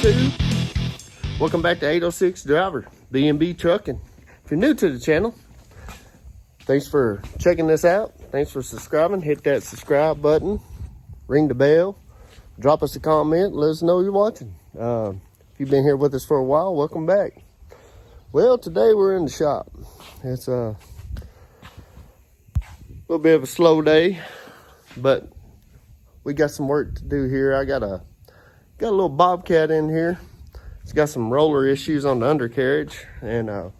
YouTube. Welcome back to 806 Driver, B&B Trucking. If you're new to the channel, thanks for checking this out. Thanks for subscribing. Hit that subscribe button, ring the bell, drop us a comment, let us know you're watching. If you've been here with us for a while, welcome back. Well, today we're in the shop. It's a little bit of a slow day, but we got some work to do here. I got a little Bobcat in here. It's got some roller issues on the undercarriage, and we're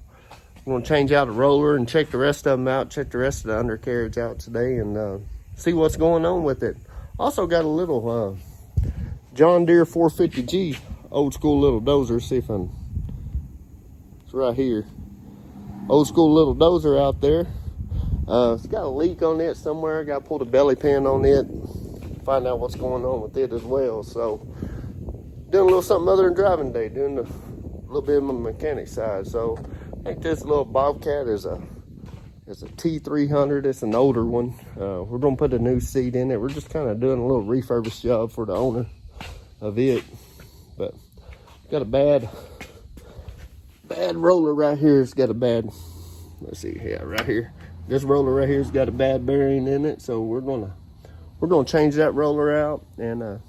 gonna change out a roller and check the rest of them out, check the rest of the undercarriage out today, and see what's going on with it. Also got a little John Deere 450G, old school little dozer. See if I'm, it's right here. Old school little dozer out there. It's got a leak on it somewhere. I got to pull the belly pin on it, find out what's going on with it as well. So doing a little something other than driving today, doing a little bit of my mechanic side. So I think this little Bobcat is a T300. It's an older one. We're gonna put a new seat in it. We're just kind of doing a little refurbish job for the owner of it. But got a bad roller right here. It's got a bad, let's see, yeah, right here. This roller right here's got a bad bearing in it, so we're gonna change that roller out and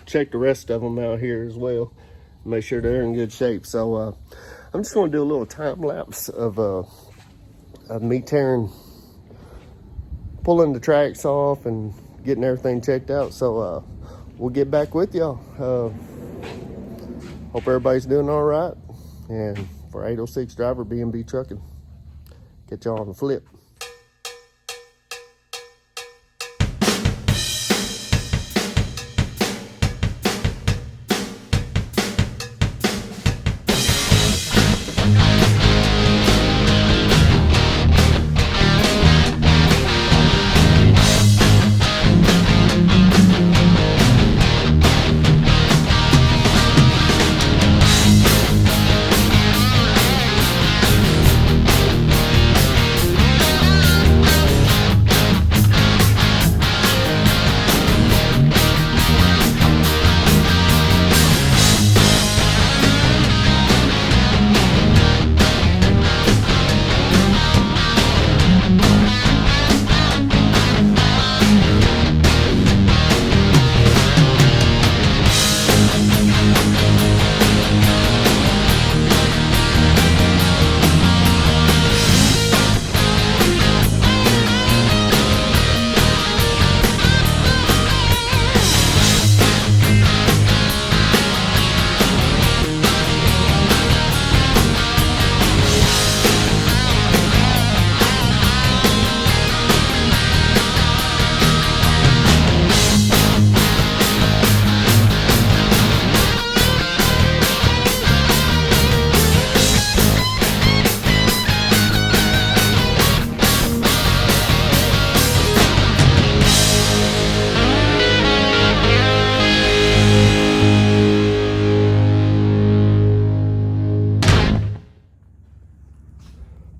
check the rest of them out here as well, make sure they're in good shape. So I'm just gonna do a little time lapse of me pulling the tracks off and getting everything checked out. So we'll get back with y'all. Hope everybody's doing all right. And for 806 Driver, B&B Trucking, get y'all on the flip.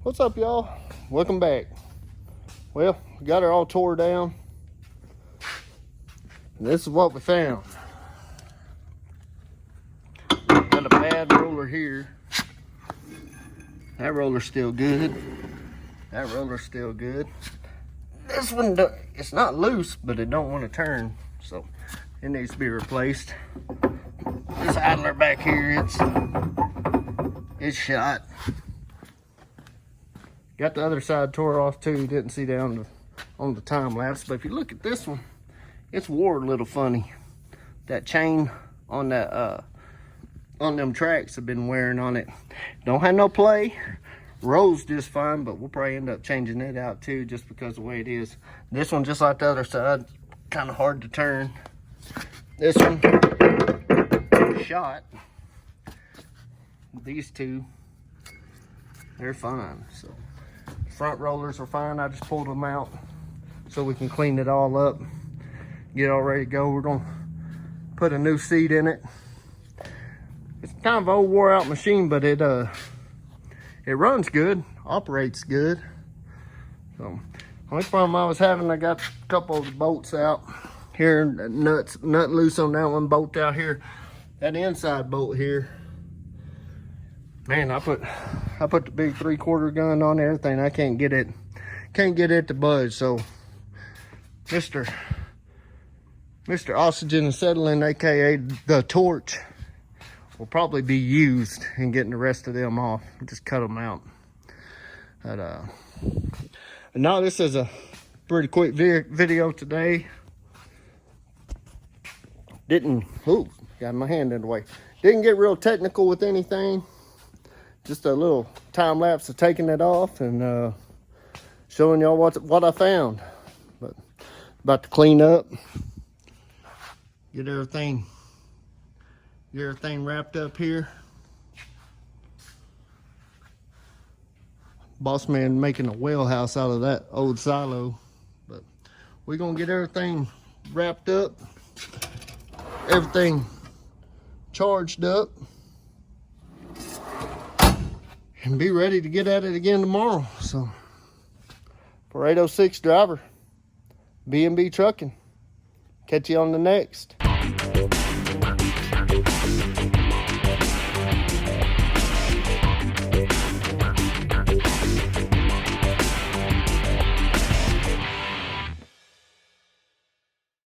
What's up, y'all? Welcome back. Well, we got her all tore down, and this is what we found. Got a bad roller here. That roller's still good. That roller's still good. This one, it's not loose, but it don't want to turn, so it needs to be replaced. This idler back here, it's shot. Got the other side tore off too. Didn't see that on the time lapse, but if you look at this one, it's wore a little funny. That chain on that on them tracks have been wearing on it. Don't have no play. Rolls just fine, but we'll probably end up changing it out too, just because of the way it is. This one, just like the other side, kind of hard to turn. This one, shot. These two, they're fine. So front rollers are fine. I just pulled them out so we can clean it all up, get it all ready to go. We're gonna put a new seat in it. It's kind of an old wore out machine, but it runs good, operates good. So only problem I was having, I got a couple of the bolts out here, nut loose on that one bolt out here. That inside bolt here, man, I put the big 3/4 gun on everything. I can't get it to budge. So Mr. Oxygen and Settling, aka the torch, will probably be used in getting the rest of them off. Just cut them out. But no, this is a pretty quick video today. Got my hand in the way. Didn't get real technical with anything. Just a little time lapse of taking it off and showing y'all what I found. But about to clean up, get everything wrapped up here. Boss man making a well house out of that old silo, but we're gonna get everything wrapped up, everything charged up, and be ready to get at it again tomorrow. So for 806 driver, B&B Trucking, catch you on the next.